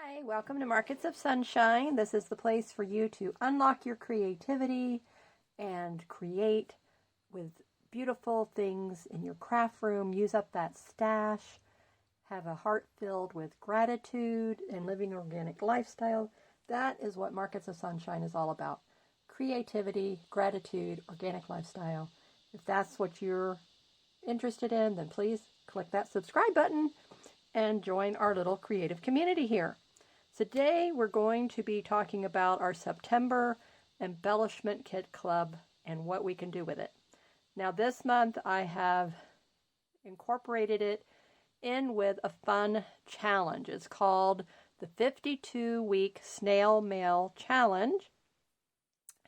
Hi, welcome to Markets of Sunshine. This is the place for you to unlock your creativity and create with beautiful things in your craft room. Use up that stash. Have a heart filled with gratitude and living an organic lifestyle. That is what Markets of Sunshine is all about. Creativity, gratitude, organic lifestyle. If that's what you're interested in, then please click that subscribe button and join our little creative community here. Today we're going to be talking about our September Embellishment Kit Club and what we can do with it. Now this month I have incorporated it in with a fun challenge. It's called the 52-week Snail Mail Challenge.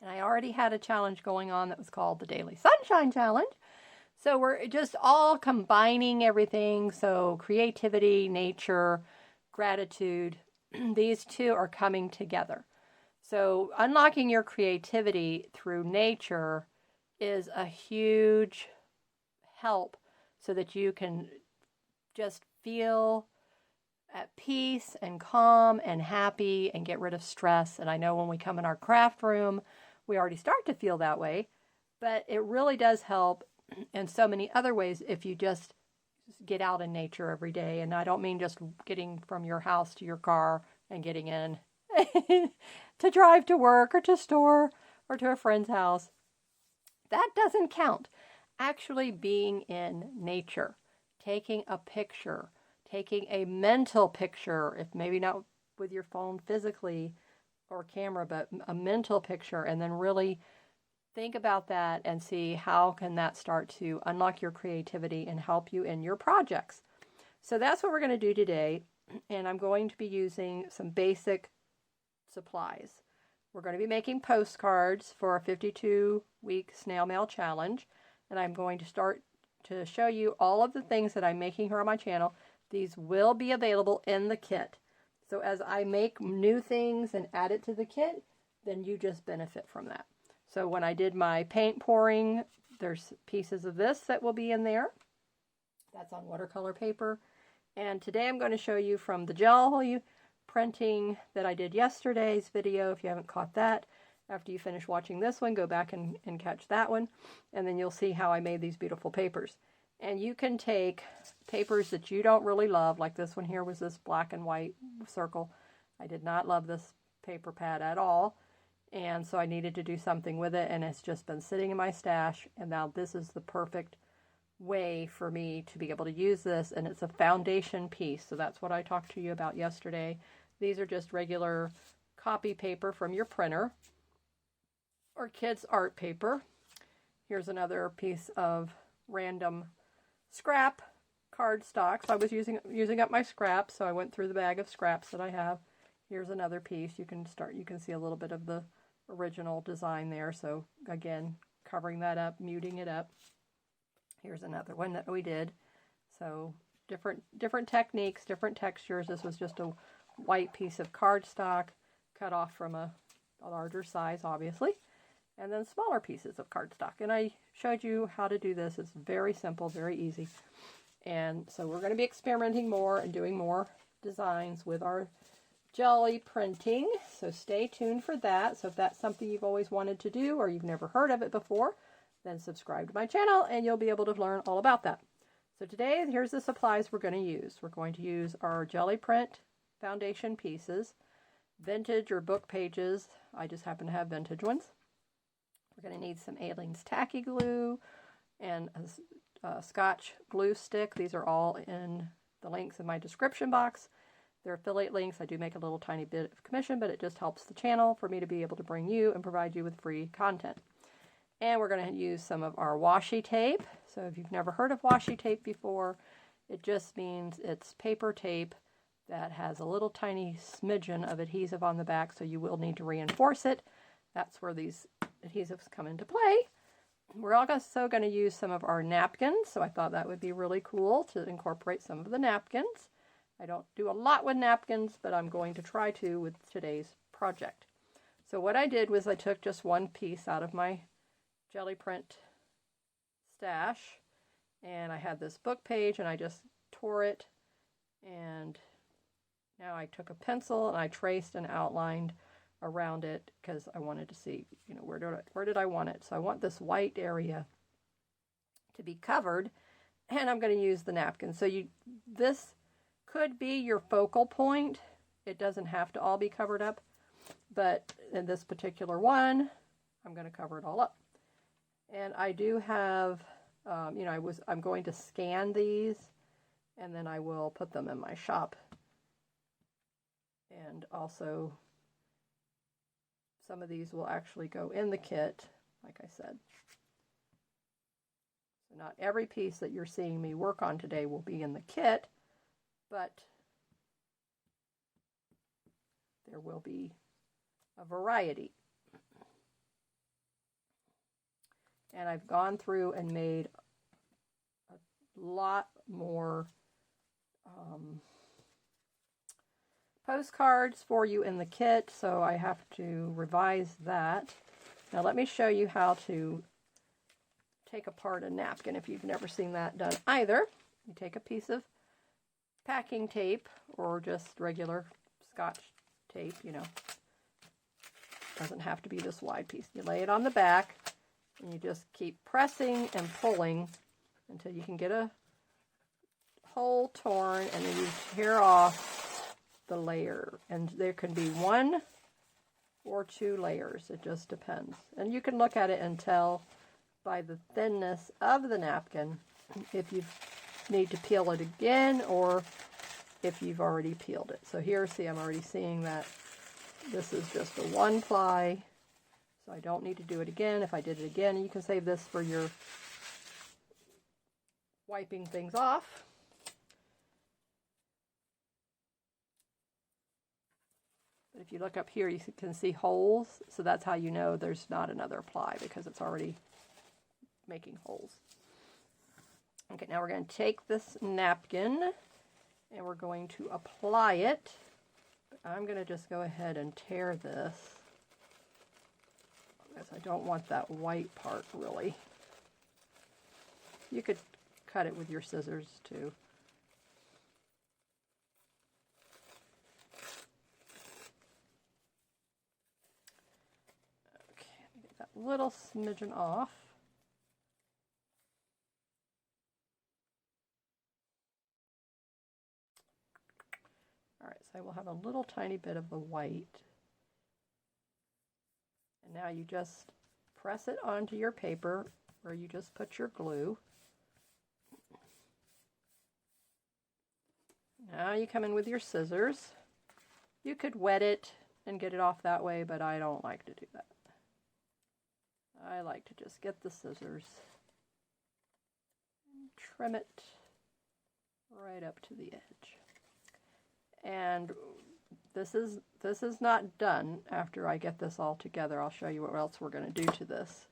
And I already had a challenge going on that was called the Daily Sunshine Challenge. So we're just all combining everything. So creativity, nature, gratitude, these two are coming together. So unlocking your creativity through nature is a huge help so that you can just feel at peace and calm and happy and get rid of stress. And I know when we come in our craft room, we already start to feel that way, but it really does help in so many other ways if you just get out in nature every day. And I don't mean just getting from your house to your car and getting in to drive to work or to store or to a friend's house. That doesn't count. Actually being in nature, taking a picture, taking a mental picture, if maybe not with your phone physically or camera, but a mental picture, and then really think about that and see how can that start to unlock your creativity and help you in your projects. So that's what we're going to do today, and I'm going to be using some basic supplies. We're going to be making postcards for a 52-week snail mail challenge, and I'm going to start to show you all of the things that I'm making here on my channel. These will be available in the kit. So as I make new things and add it to the kit, then you just benefit from that. So when I did my paint pouring, there's pieces of this that will be in there. That's on watercolor paper. And today I'm going to show you from the Gelli printing that I did yesterday's video. If you haven't caught that, after you finish watching this one, go back and catch that one. And then you'll see how I made these beautiful papers. And you can take papers that you don't really love, like this one here was this black and white circle. I did not love this paper pad at all. And so I needed to do something with it, and it's just been sitting in my stash, and now this is the perfect way for me to be able to use this, and it's a foundation piece. So that's what I talked to you about yesterday. These are just regular copy paper from your printer or kids' art paper. Here's another piece of random scrap cardstock. So I was using up my scraps, so I went through the bag of scraps that I have. Here's another piece. You can see a little bit of the original design there. So again, covering that up, muting it up. Here's another one that we did. So different techniques, different textures. This was just a white piece of cardstock cut off from a larger size, obviously. And then smaller pieces of cardstock. And I showed you how to do this. It's very simple, very easy. And so we're going to be experimenting more and doing more designs with our Gelli printing, so stay tuned for that. So if that's something you've always wanted to do or you've never heard of it before, then subscribe to my channel and you'll be able to learn all about that. So today, here's the supplies we're going to use. We're going to use our Gelli print foundation pieces, vintage or book pages. I just happen to have vintage ones. We're going to need some Aleene's tacky glue and a Scotch glue stick. These are all in the links in my description box. They're affiliate links. I do make a little tiny bit of commission, but it just helps the channel for me to be able to bring you and provide you with free content. And we're going to use some of our washi tape. So if you've never heard of washi tape before, it just means it's paper tape that has a little tiny smidgen of adhesive on the back, so you will need to reinforce it. That's where these adhesives come into play. We're also going to use some of our napkins, so I thought that would be really cool to incorporate some of the napkins. I don't do a lot with napkins, but I'm going to try to with today's project. So what I did was I took just one piece out of my Gelli print stash, and I had this book page, and I just tore it, and Now I took a pencil and I traced and outlined around it because I wanted to see, you know, where did I want it. So I want this white area to be covered, and I'm going to use the napkin. So this could be your focal point. It doesn't have to all be covered up, but in this particular one, I'm going to cover it all up. And I do have, you know, I'm going to scan these, and then I will put them in my shop. And also, some of these will actually go in the kit, like I said. So not every piece that you're seeing me work on today will be in the kit, but there will be a variety. And I've gone through and made a lot more postcards for you in the kit, so I have to revise that. Now let me show you how to take apart a napkin if you've never seen that done either. You take a piece of packing tape or just regular Scotch tape, you know. Doesn't have to be this wide piece. You lay it on the back and you just keep pressing and pulling until you can get a hole torn, and then you tear off the layer. And there can be 1 or 2 layers. It just depends. And you can look at it and tell by the thinness of the napkin if you need to peel it again or if you've already peeled it. So here, see, I'm already seeing that this is just a 1 ply, so I don't need to do it again. If I did it again, you can save this for your wiping things off. But if you look up here, you can see holes, so that's how you know there's not another ply, because it's already making holes. Okay, now we're going to take this napkin and we're going to apply it. I'm going to just go ahead and tear this, because I don't want that white part really. You could cut it with your scissors too. Okay, let me get that little smidgen off. Alright, so I will have a little tiny bit of the white. And now you just press it onto your paper where you just put your glue. Now you come in with your scissors. You could wet it and get it off that way, but I don't like to do that. I like to just get the scissors and trim it right up to the edge. And this is not done after I get this all together. I'll show you what else we're going to do to this.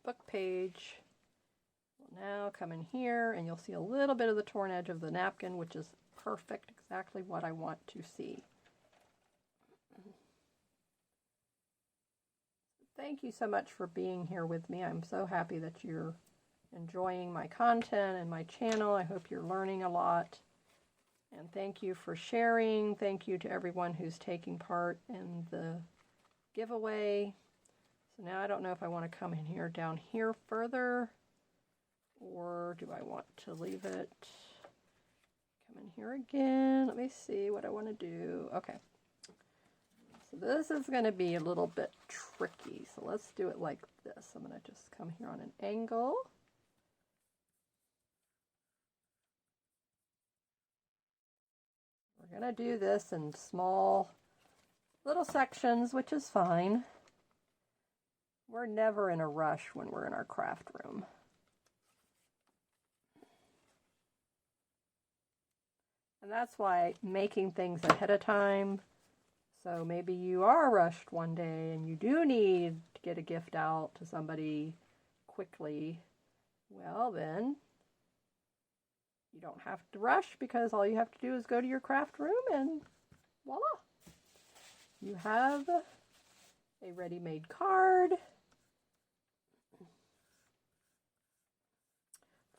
Book page will now come in here, and you'll see a little bit of the torn edge of the napkin, which is perfect, exactly what I want to see. Thank you so much for being here with me. I'm so happy that you're enjoying my content and my channel. I hope you're learning a lot. And thank you for sharing. Thank you to everyone who's taking part in the giveaway. So now I don't know if I want to come in here down here further, or do I want to leave it? Come in here again. Let me see what I want to do. Okay. So this is going to be a little bit tricky. So let's do it like this. I'm going to just come here on an angle. We're going to do this in small little sections, which is fine. We're never in a rush when we're in our craft room. And that's why making things ahead of time, so maybe you are rushed one day and you do need to get a gift out to somebody quickly, well then, you don't have to rush, because all you have to do is go to your craft room and voila! You have a ready-made card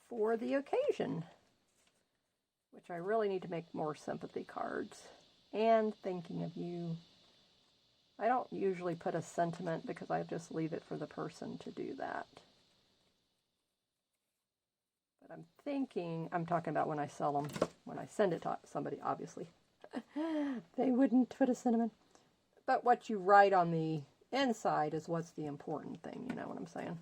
for the occasion, which I really need to make more sympathy cards and thinking of you. I don't usually put a sentiment because I just leave it for the person to do that. But I'm thinking, I'm talking about when I sell them, when I send it to somebody, obviously. They wouldn't put a sentiment. But what you write on the inside is what's the important thing, you know what I'm saying?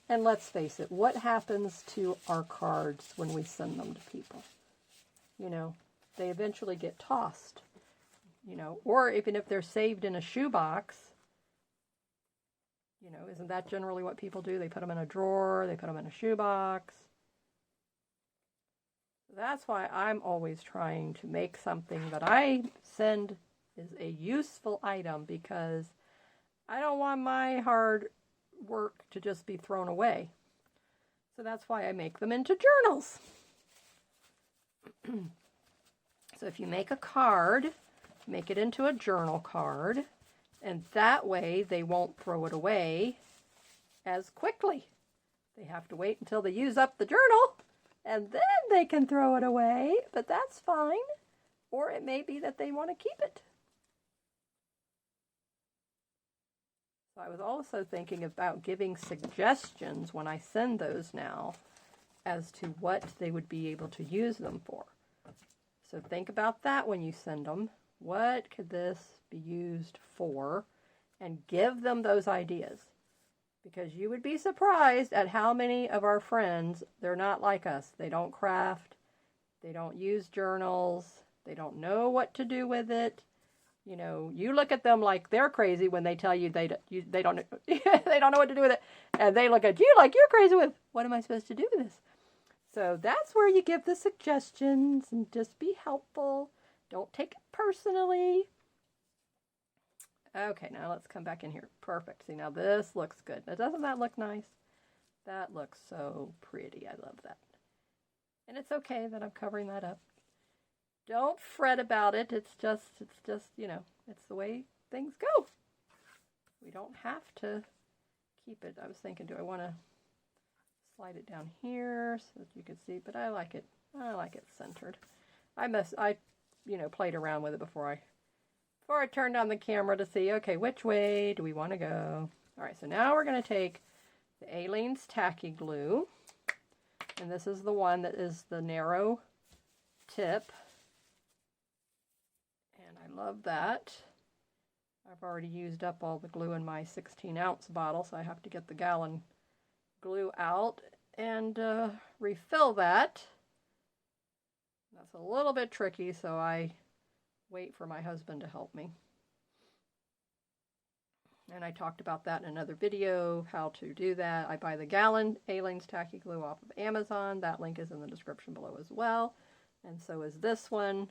And let's face it, what happens to our cards when we send them to people? You know, they eventually get tossed, you know, or even if they're saved in a shoebox, you know, isn't that generally what people do? They put them in a drawer, they put them in a shoebox. That's why I'm always trying to make something that I send is a useful item, because I don't want my hard work to just be thrown away. So that's why I make them into journals. So if you make a card, make it into a journal card, and that way they won't throw it away as quickly. They have to wait until they use up the journal, and then they can throw it away, but that's fine. Or it may be that they want to keep it. So I was also thinking about giving suggestions when I send those now as to what they would be able to use them for. So think about that when you send them. What could this be used for? And give them those ideas. Because you would be surprised at how many of our friends, they're not like us. They don't craft. They don't use journals. They don't know what to do with it. You know, you look at them like they're crazy when they tell you they don't they don't know what to do with it. And they look at you like you're crazy with, what am I supposed to do with this? So that's where you give the suggestions and just be helpful. Don't take it personally. Okay, now let's come back in here. Perfect. See, now this looks good. Now, doesn't that look nice? That looks so pretty. I love that. And it's okay that I'm covering that up. Don't fret about it. It's just, you know, it's the way things go. We don't have to keep it. I was thinking, do I want to slide it down here so that you can see? But I like it. I like it centered. I you know, played around with it before I turned on the camera to see, okay, which way do we want to go? All right, so now we're going to take the Aleene's Tacky Glue. And this is the one that is the narrow tip. And I love that. I've already used up all the glue in my 16-ounce bottle, so I have to get the gallon glue out and refill that. That's a little bit tricky, so I wait for my husband to help me. And I talked about that in another video, how to do that. I buy the gallon Aleene's Tacky Glue off of Amazon. That link is in the description below as well. And so is this one.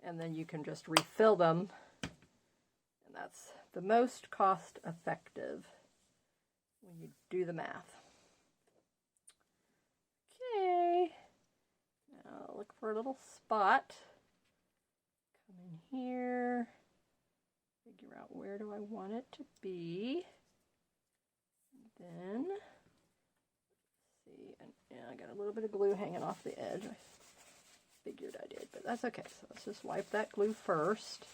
And then you can just refill them. And that's the most cost effective when you do the math. Okay. Now look for a little spot. Come in here. Figure out where do I want it to be. And then, let's see, and yeah, I got a little bit of glue hanging off the edge. I figured I did, but that's okay. So let's just wipe that glue first.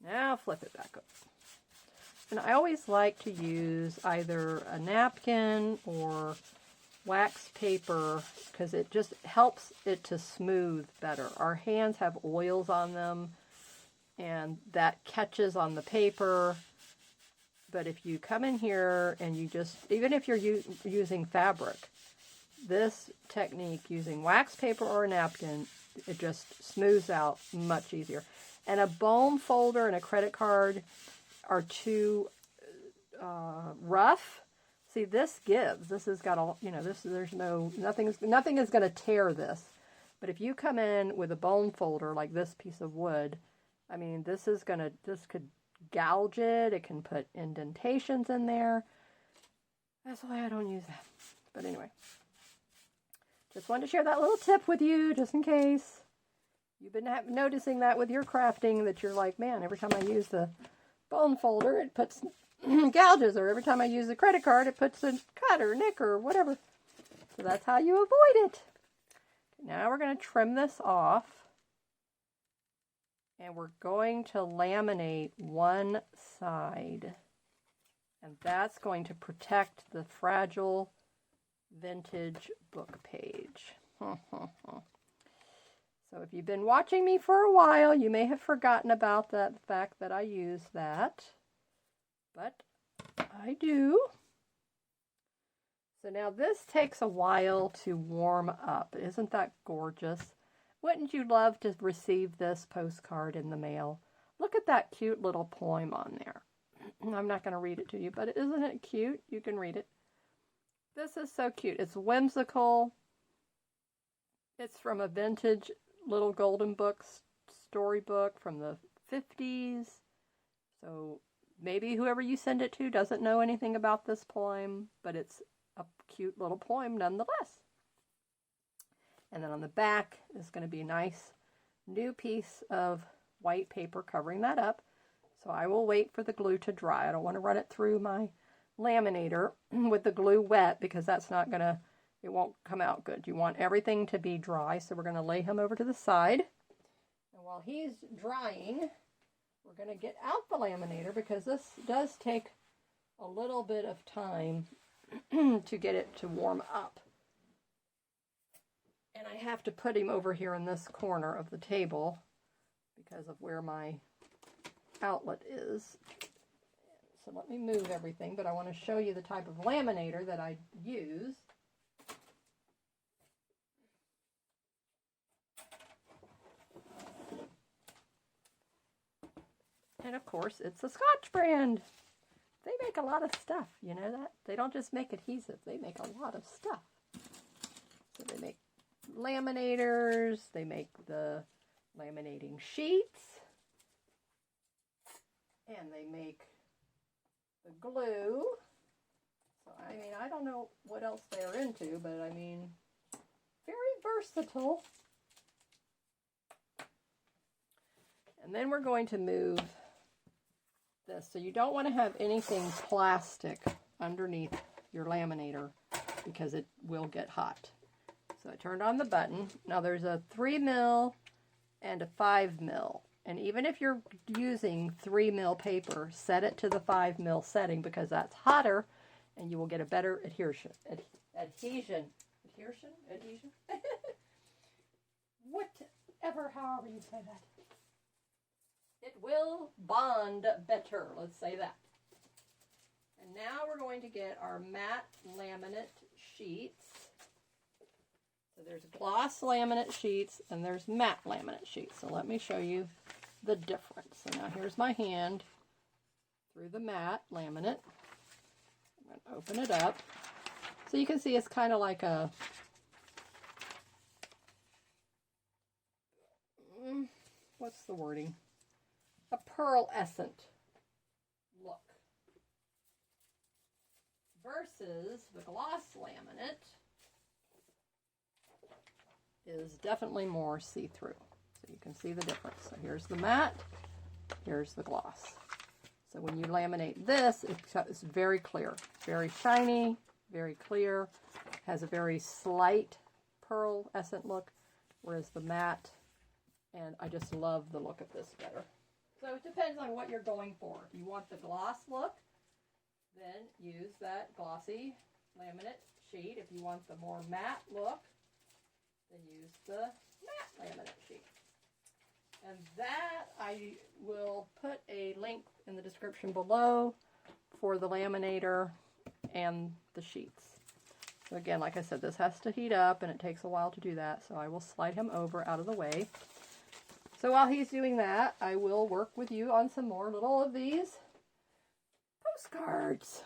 Now flip it back up. And I always like to use either a napkin or wax paper because it just helps it to smooth better. Our hands have oils on them and that catches on the paper. But if you come in here and you just, even if you're using fabric, this technique using wax paper or a napkin, it just smooths out much easier. And a bone folder and a credit card are too rough. See, this gives. This has got all, you know, nothing is going to tear this. But if you come in with a bone folder like this piece of wood, I mean, this could gouge it. It can put indentations in there. That's why I don't use that. But anyway, just wanted to share that little tip with you, just in case You've been noticing that with your crafting, that you're like, man, every time I use the bone folder, it puts gouges, or every time I use the credit card, it puts a cut or nick or whatever. So that's how you avoid it. Now we're going to trim this off, and we're going to laminate one side, and that's going to protect the fragile vintage book page. So if you've been watching me for a while, you may have forgotten about the fact that I use that, but I do. So now this takes a while to warm up. Isn't that gorgeous? Wouldn't you love to receive this postcard in the mail? Look at that cute little poem on there. I'm not going to read it to you, but isn't it cute? You can read it. This is so cute. It's whimsical. It's from a vintage little golden book storybook from the 50s. So maybe whoever you send it to doesn't know anything about this poem, but it's a cute little poem nonetheless. And then on the back is going to be a nice new piece of white paper covering that up. So I will wait for the glue to dry. I don't want to run it through my laminator with the glue wet, because that's not going to, it won't come out good. You want everything to be dry, so we're going to lay him over to the side. And while he's drying, we're going to get out the laminator, because this does take a little bit of time to get it to warm up. And I have to put him over here in this corner of the table because of where my outlet is. So let me move everything, but I want to show you the type of laminator that I use. And of course, it's a Scotch brand. They make a lot of stuff, you know that? They don't just make adhesive, they make a lot of stuff. So they make laminators, they make the laminating sheets, and they make the glue. So, I mean, I don't know what else they're into, but I mean, very versatile. And then we're going to move this. So you don't want to have anything plastic underneath your laminator, because it will get hot. So I turned on the button. Now there's a 3mm and a 5mm. And even if you're using 3mm paper, set it to the 5mm setting, because that's hotter and you will get a better adhesion. Adhesion. Whatever, however you say that. It will bond better, let's say that. And now we're going to get our matte laminate sheets. So there's gloss laminate sheets and there's matte laminate sheets. So let me show you the difference. So now here's my hand through the matte laminate. I'm going to open it up. So you can see it's kind of like a, what's the wording? A pearlescent look. Versus the gloss laminate is definitely more see-through. So you can see the difference. So here's the matte, here's the gloss. So when you laminate this, it's very clear, very shiny, very clear, has a very slight pearlescent look, whereas the matte, and I just love the look of this better. So it depends on what you're going for. If you want the gloss look, then use that glossy laminate sheet. If you want the more matte look, then use the matte laminate sheet. And that, I will put a link in the description below for the laminator and the sheets. So again, like I said, this has to heat up and it takes a while to do that, so I will slide him over out of the way. So while he's doing that, I will work with you on some more little of these postcards.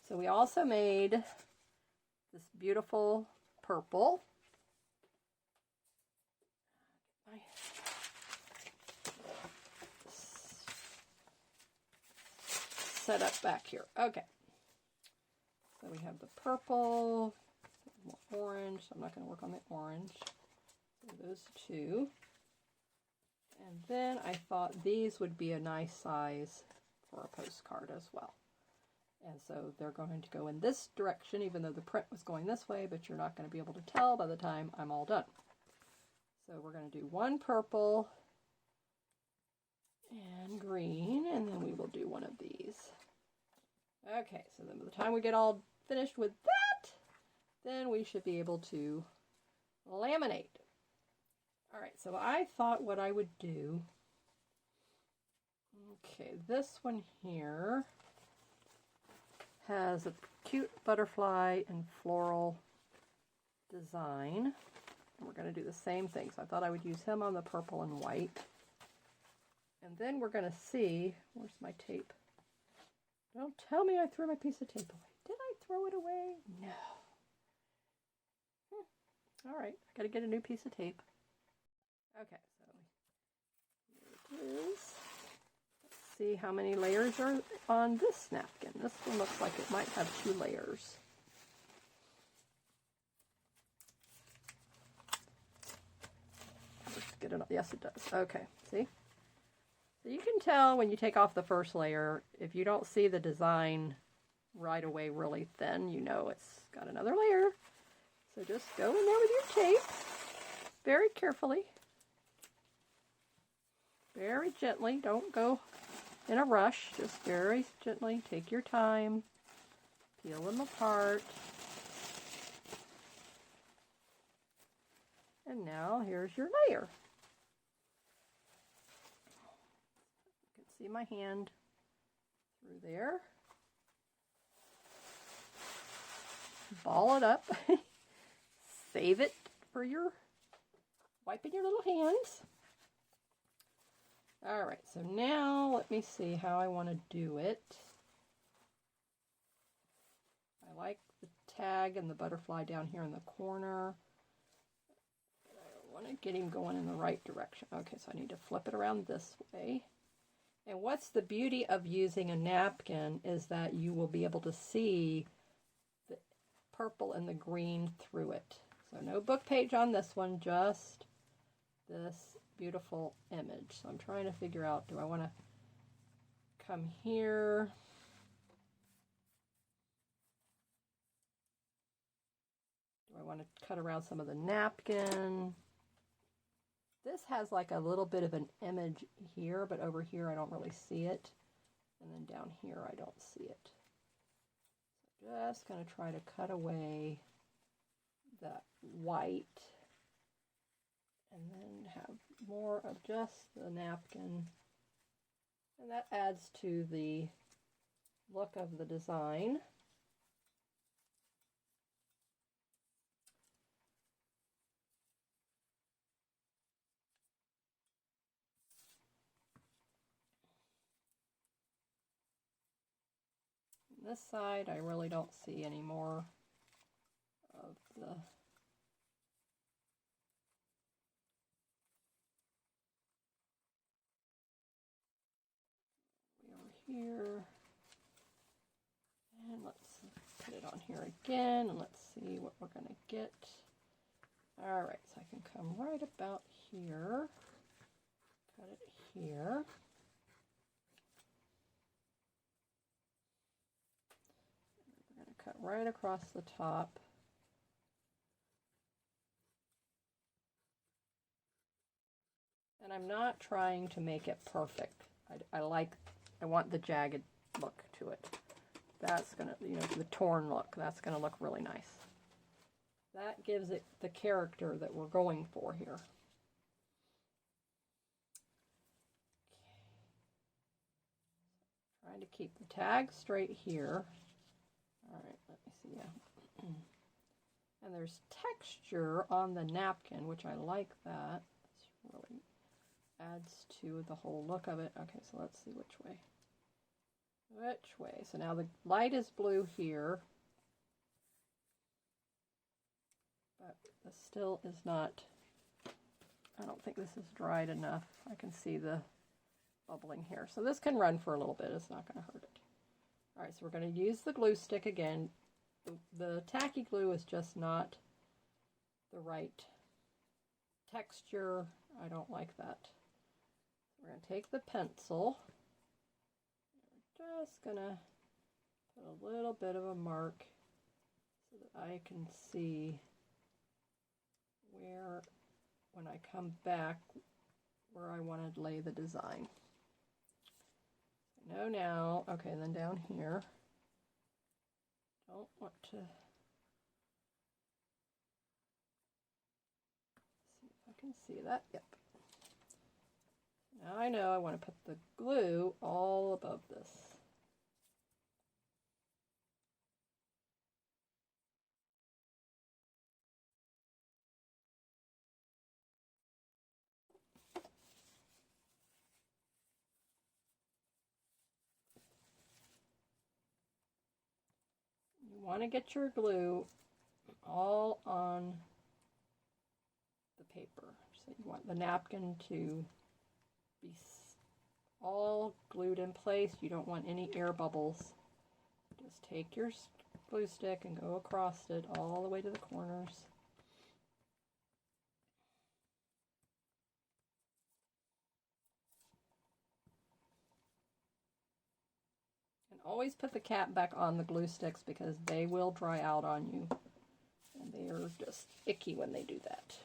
So we also made this beautiful purple. Set up back here. Okay. So we have the purple, more orange. So I'm not going to work on the orange. So those two. And then I thought these would be a nice size for a postcard as well. And so they're going to go in this direction, even though the print was going this way, but you're not going to be able to tell by the time I'm all done. So we're going to do one purple and green, and then we will do one of these. Okay, so then by the time we get all finished with that, then we should be able to laminate. All right, so I thought what I would do, okay, this one here has a cute butterfly and floral design. And we're going to do the same thing. So I thought I would use him on the purple and white. And then we're going to see, where's my tape? Don't tell me I threw my piece of tape away. Did I throw it away? No. All right, I got to get a new piece of tape. Okay, so here it is. Let's see how many layers are on this napkin. This one looks like it might have 2 layers. Let's get it up. Yes, it does. Okay, see? So you can tell when you take off the first layer, if you don't see the design right away really thin, you know it's got another layer. So just go in there with your tape very carefully. Very gently. Don't go in a rush. Just very gently. Take your time. Peel them apart. And now here's your layer. You can see my hand through there. Ball it up. Save it for your wiping your little hands. All right, so now let me see how I want to do it. I like the tag and the butterfly down here in the corner. I want to get him going in the right direction. Okay, so I need to flip it around this way. And what's the beauty of using a napkin is that you will be able to see the purple and the green through it. So no book page on this one, just this beautiful image. So I'm trying to figure out, do I want to come here? Do I want to cut around some of the napkin? This has like a little bit of an image here, but over here I don't really see it. And then down here I don't see it. So just going to try to cut away that white and then have more of just the napkin, and that adds to the look of the design. On this side I really don't see any more of the here, and let's put it on here again, and let's see what we're going to get. All right, so I can come right about here, cut it here. We're going to cut right across the top. And I'm not trying to make it perfect. I want the jagged look to it. That's gonna, the torn look, that's gonna look really nice. That gives it the character that we're going for here. Okay. Trying to keep the tag straight here. All right, let me see. Yeah. And there's texture on the napkin, which I like that. It's really adds to the whole look of it. Okay, so let's see which way. Which way? So now the light is blue here, but this still is not, I don't think this is dried enough. I can see the bubbling here. So this can run for a little bit. It's not going to hurt it. All right, so we're going to use the glue stick again. The tacky glue is just not the right texture. I don't like that. We're going to take the pencil. We're just going to put a little bit of a mark so that I can see where, when I come back, where I want to lay the design. I know now. Okay, and then down here. Don't want to see if I can see that. Yep. Now I know I want to put the glue all above this. You want to get your glue all on the paper. So you want the napkin to be all glued in place. You don't want any air bubbles. Just take your glue stick and go across it all the way to the corners. And always put the cap back on the glue sticks because they will dry out on you. And they are just icky when they do that.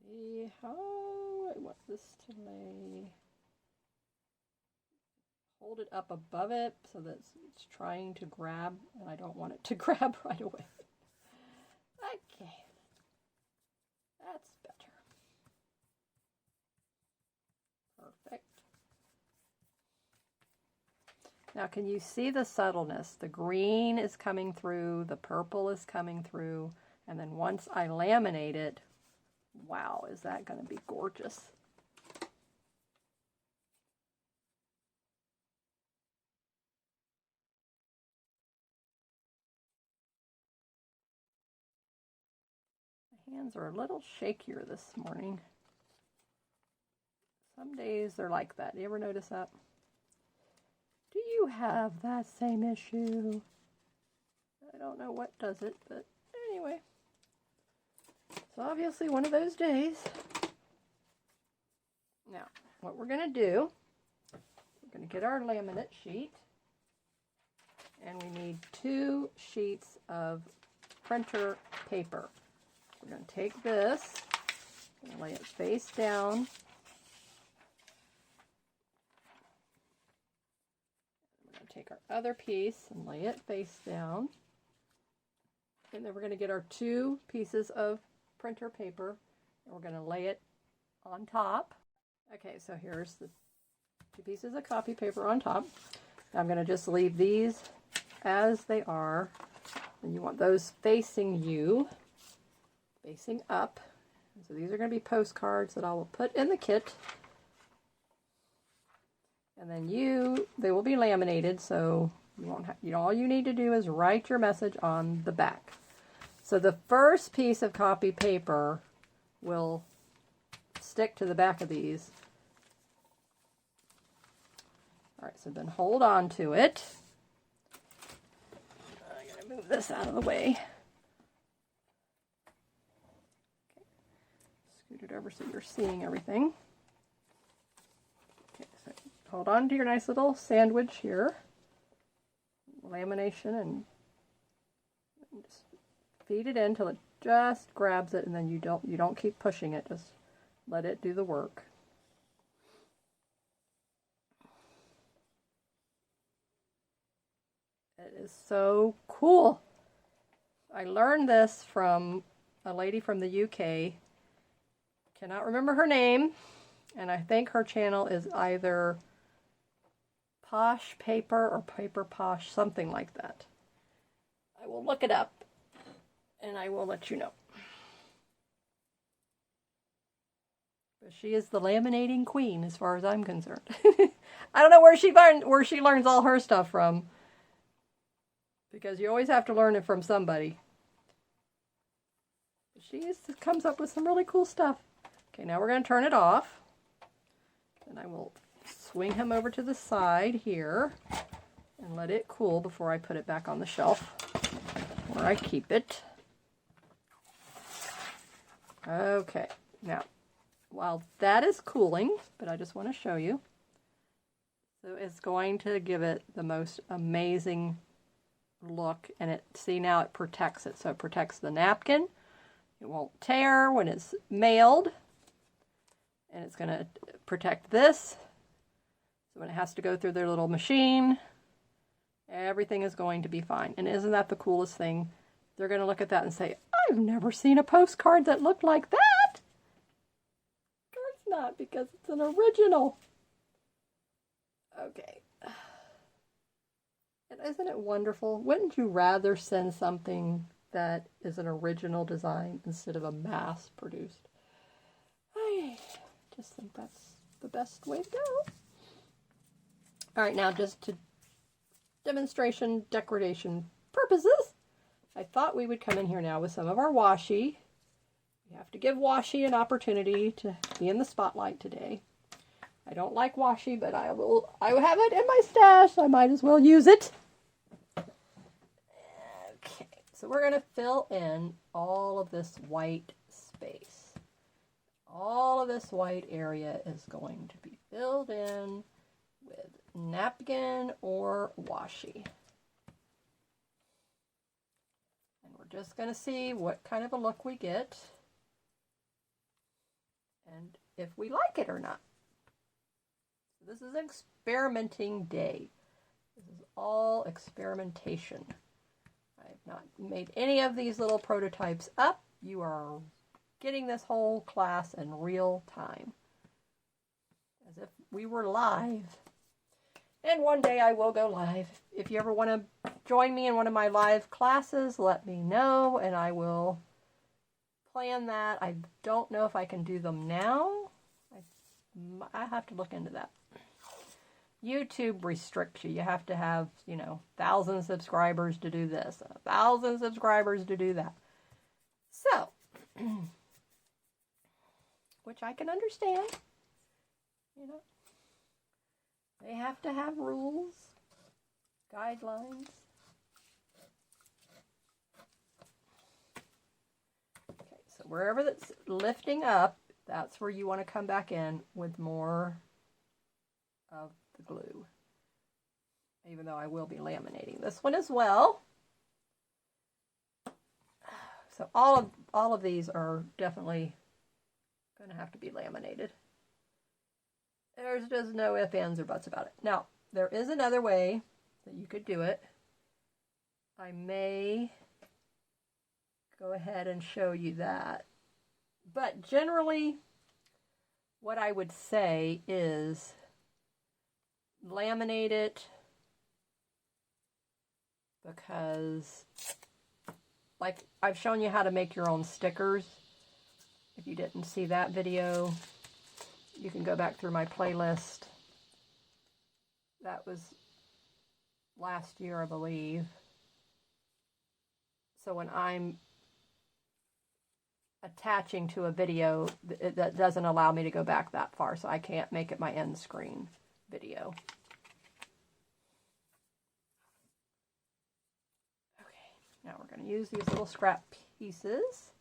See how I want this to lay. Hold it up above it so that it's trying to grab, and I don't want it to grab right away. Okay, that's better. Perfect. Now, can you see the subtleness? The green is coming through, the purple is coming through, and then once I laminate it, wow, is that going to be gorgeous. My hands are a little shakier this morning. Some days they're like that. You ever notice that? Do you have that same issue? I don't know what does it, but anyway. It's obviously one of those days. Now, what we're going to do, we're going to get our laminate sheet, and we need 2 sheets of printer paper. We're going to take this and lay it face down. We're going to take our other piece and lay it face down. And then we're going to get our 2 pieces of printer paper and we're going to lay it on top. Okay, so here's the 2 pieces of copy paper on top. I'm going to just leave these as they are, and you want those facing you, facing up. So these are going to be postcards that I will put in the kit, and then they will be laminated, so you won't have, all you need to do is write your message on the back. So the first piece of copy paper will stick to the back of these. All right, so then hold on to it. I'm going to move this out of the way. Okay. Scoot it over so you're seeing everything. Okay, so hold on to your nice little sandwich here. Lamination, and just feed it in until it just grabs it, and then you don't keep pushing it. Just let it do the work. It is so cool. I learned this from a lady from the UK. Cannot remember her name, and I think her channel is either Posh Paper or Paper Posh, something like that. I will look it up and I will let you know. But she is the laminating queen as far as I'm concerned. I don't know where she learns all her stuff from, because you always have to learn it from somebody. She comes up with some really cool stuff. Okay, now we're going to turn it off. And I will swing him over to the side here. and let it cool before I put it back on the shelf where I keep it. Okay, now, while that is cooling, but I just want to show you, so it's going to give it the most amazing look, and see, now it protects it. So it protects the napkin. It won't tear when it's mailed, and it's going to protect this. So when it has to go through their little machine, everything is going to be fine. And isn't that the coolest thing? They're going to look at that and say, I've never seen a postcard that looked like that. Of course not, because it's an original. Okay. And isn't it wonderful? Wouldn't you rather send something that is an original design instead of a mass-produced? I just think that's the best way to go. All right, now just to demonstration, decoration purposes, I thought we would come in here now with some of our washi. We have to give washi an opportunity to be in the spotlight today. I don't like washi, but I have it in my stash, so I might as well use it. Okay, so we're going to fill in all of this white space. All of this white area is going to be filled in with napkin or washi. And we're just going to see what kind of a look we get, and if we like it or not. This is experimenting day. This is all experimentation. I have not made any of these little prototypes up. You are getting this whole class in real time, as if we were live. And one day I will go live. If you ever want to join me in one of my live classes, let me know, and I will plan that. I don't know if I can do them now. I have to look into that. YouTube restricts you. You have to have, 1,000 subscribers to do this, 1,000 subscribers to do that. So, which I can understand. They have to have rules, guidelines. Okay, so wherever that's lifting up, that's where you want to come back in with more of the glue, even though I will be laminating this one as well. So all of these are definitely going to have to be laminated. There's just no ifs, ands, or buts about it. Now, there is another way that you could do it. I may go ahead and show you that. But generally, what I would say is laminate it, because like I've shown you how to make your own stickers. If you didn't see that video, you can go back through my playlist. That was last year, I believe. So when I'm attaching to a video, that doesn't allow me to go back that far, so I can't make it my end screen video. Now we're going to use these little scrap pieces. Just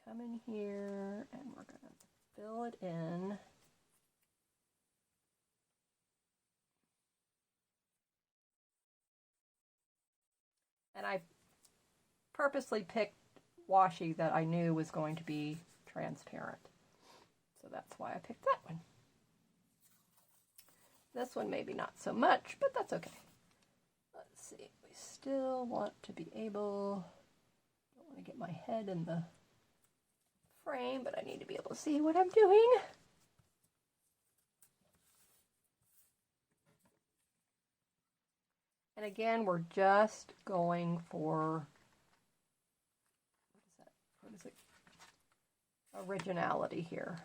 come in here and we're going to fill it in. And I purposely picked washi that I knew was going to be transparent. So that's why I picked that one. This one maybe not so much, but that's okay. Let's see. We still want to be able, don't want to get my head in the frame, but I need to be able to see what I'm doing. And again, we're just going for, what is it? Originality here.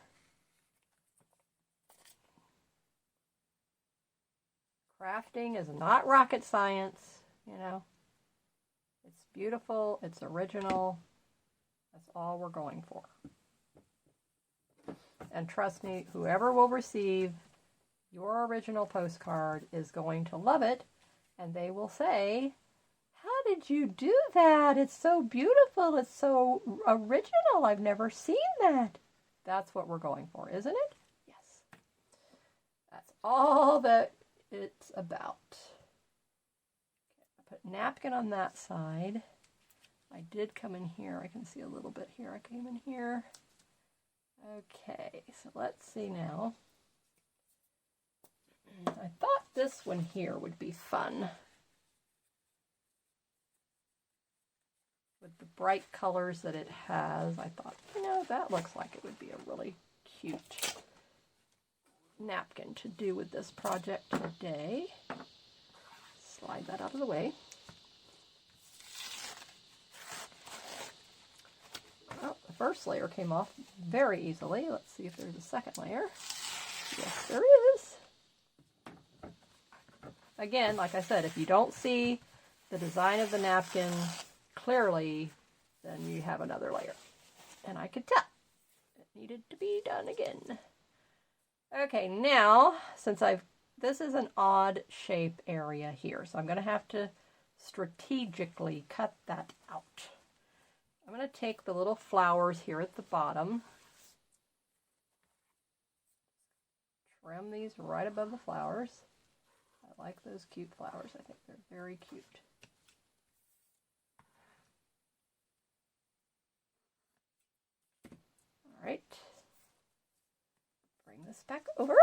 Crafting is not rocket science, you know. It's beautiful, it's original. That's all we're going for. And trust me, whoever will receive your original postcard is going to love it, And they will say, how did you do that? It's so beautiful. It's so original. I've never seen that. That's what we're going for, isn't it? Yes. That's all that it's about. Okay, I put napkin on that side. I did come in here. I can see a little bit here. I came in here. Okay, so let's see now. I thought this one here would be fun. With the bright colors that it has, I thought, you know, that looks like it would be a really cute napkin to do with this project today. Slide that out of the way. Well, the first layer came off very easily. Let's see if there's a second layer. Yes, there is. Again, like I said, if you don't see the design of the napkin clearly, then you have another layer. And I could tell it needed to be done again. Okay, now, since this is an odd shape area here, so I'm going to have to strategically cut that out. I'm going to take the little flowers here at the bottom, trim these right above the flowers. I like those cute flowers. I think they're very cute. All right. Bring this back over.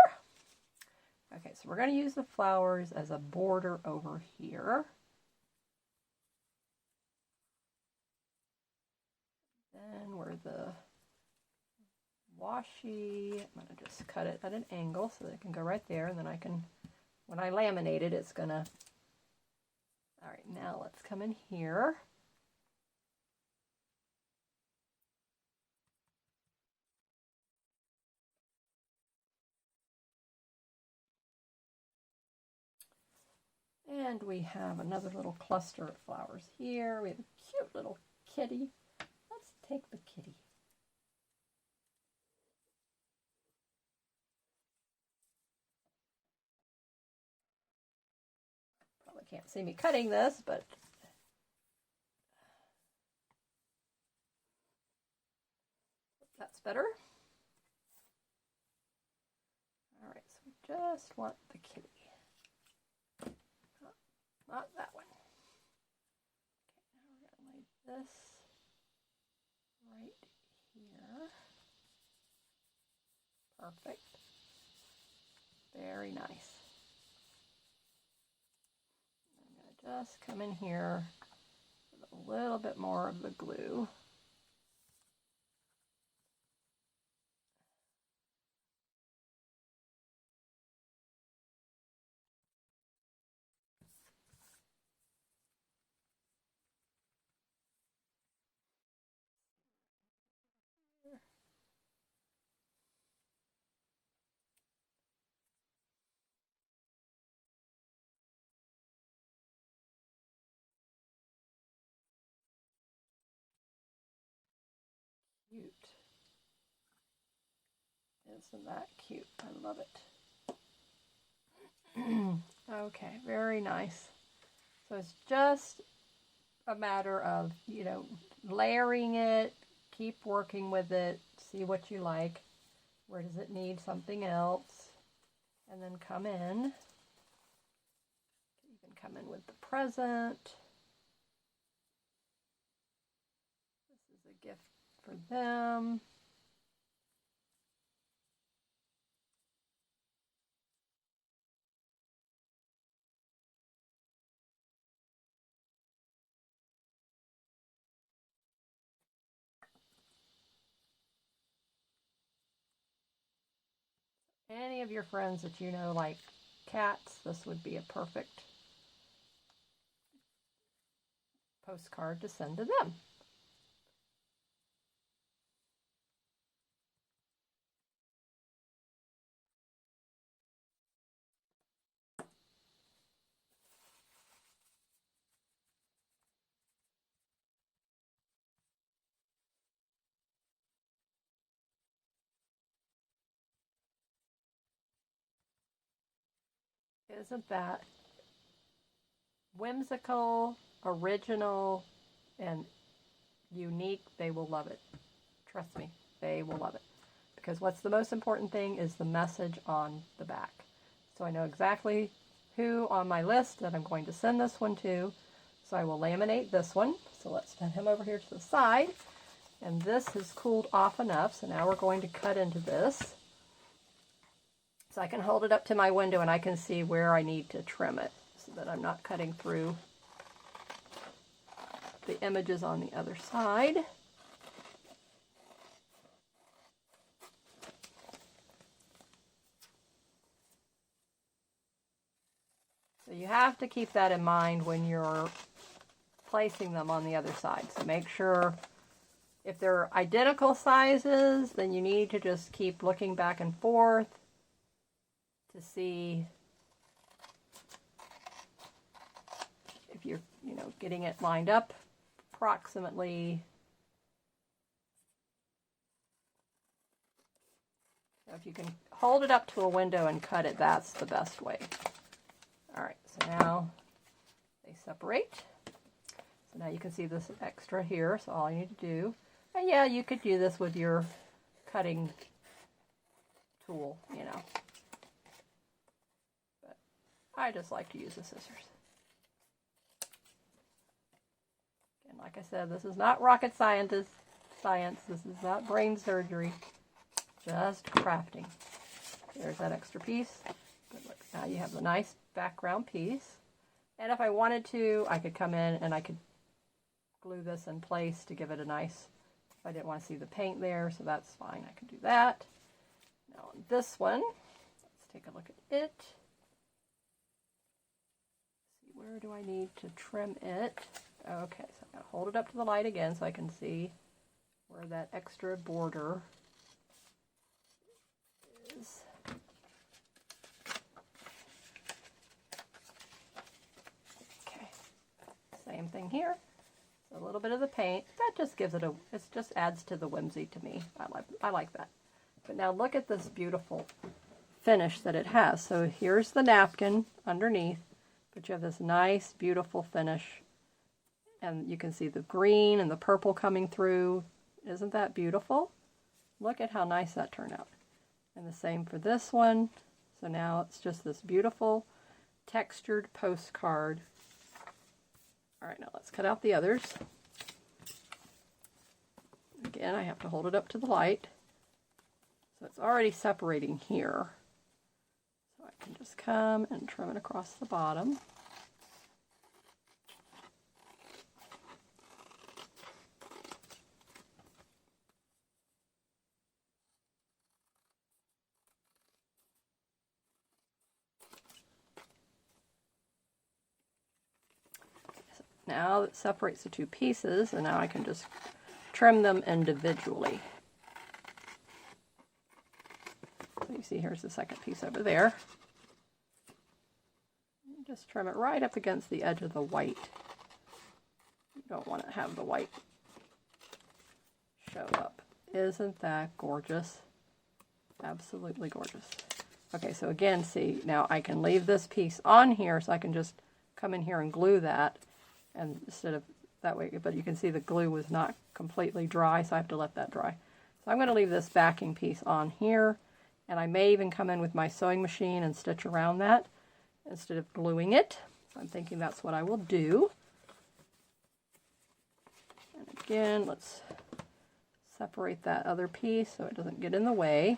Okay, so we're going to use the flowers as a border over here. Then where the washi, I'm going to just cut it at an angle so that it can go right there, and then I can, when I laminate it, it's going to, all right, now let's come in here. And we have another little cluster of flowers here. We have a cute little kitty. Let's take the kitty. Probably can't see me cutting this, but that's better. All right, so we just want the kitty. Not that one. Okay, now we're going to lay this right here. Perfect. Very nice. I'm going to just come in here with a little bit more of the glue. Cute. Isn't that cute? I love it. Okay, very nice. So it's just a matter of, you know, layering it, keep working with it, see what you like. Where does it need something else? And then come in. You can come in with the present. This is a gift for them. Any of your friends that you know like cats, this would be a perfect postcard to send to them. Isn't that whimsical, original, and unique, they will love it. Trust me, they will love it. Because what's the most important thing is the message on the back. So I know exactly who on my list that I'm going to send this one to. So I will laminate this one. So let's put him over here to the side. And this has cooled off enough. So now we're going to cut into this. So I can hold it up to my window and I can see where I need to trim it so that I'm not cutting through the images on the other side. So you have to keep that in mind when you're placing them on the other side. So make sure if they're identical sizes, then you need to just keep looking back and forth to see if you're, getting it lined up approximately. So if you can hold it up to a window and cut it, that's the best way. All right, so now they separate. So now you can see this extra here, so all you need to do, and yeah, you could do this with your cutting tool, but I just like to use the scissors. And like I said, this is not rocket science, this is not brain surgery, just crafting. There's that extra piece. But look, now you have the nice background piece. And if I wanted to, I could come in and I could glue this in place to give it a nice, if I didn't want to see the paint there, so that's fine, I can do that. Now on this one, let's take a look at it. See, where do I need to trim it? Okay, so I'm going to hold it up to the light again so I can see where that extra border is. Okay, same thing here. So a little bit of the paint, that just gives it it just adds to the whimsy to me. I like that. But now look at this beautiful finish that it has. So here's the napkin underneath, but you have this nice, beautiful finish. And you can see the green and the purple coming through. Isn't that beautiful? Look at how nice that turned out. And the same for this one. So now it's just this beautiful textured postcard. All right, now let's cut out the others. Again, I have to hold it up to the light. So it's already separating here. So I can just come and trim it across the bottom. Now it separates the two pieces, and now I can just trim them individually. So you see here's the second piece over there. Just trim it right up against the edge of the white. You don't want to have the white show up. Isn't that gorgeous? Absolutely gorgeous. Okay, so again, see, now I can leave this piece on here, so I can just come in here and glue that. And instead of that way, but you can see the glue was not completely dry, so I have to let that dry. So I'm going to leave this backing piece on here, and I may even come in with my sewing machine and stitch around that instead of gluing it. So I'm thinking that's what I will do. And again, let's separate that other piece so it doesn't get in the way.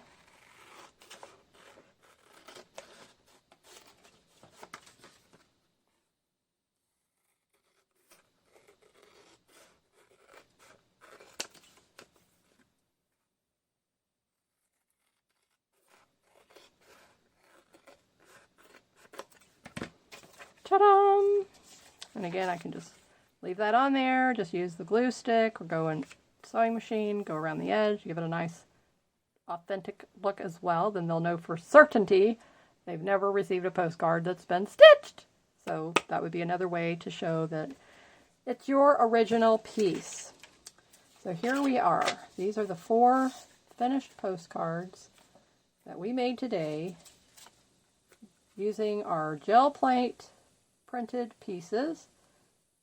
Ta-da! And again, I can just leave that on there, just use the glue stick or go in sewing machine, go around the edge, give it a nice authentic look as well. Then they'll know for certainty they've never received a postcard that's been stitched. So that would be another way to show that it's your original piece. So here we are. These are the 4 finished postcards that we made today using our gel plate printed pieces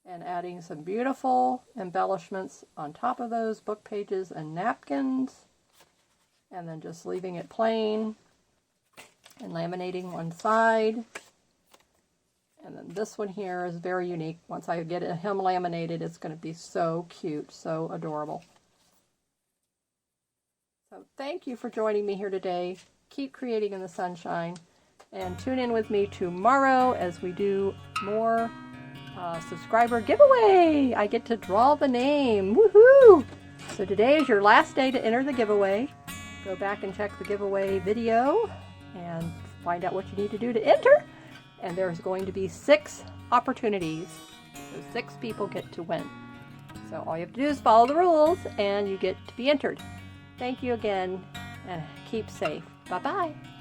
and adding some beautiful embellishments on top of those book pages and napkins, and then just leaving it plain and laminating one side. And then this one here is very unique. Once I get him laminated, it's going to be so cute, so adorable. So thank you for joining me here today. Keep creating in the sunshine, and tune in with me tomorrow as we do more subscriber giveaway. I get to draw the name. Woohoo! So today is your last day to enter the giveaway. Go back and check the giveaway video and find out what you need to do to enter. And there's going to be 6 opportunities. So 6 people get to win. So all you have to do is follow the rules and you get to be entered. Thank you again and keep safe. Bye-bye.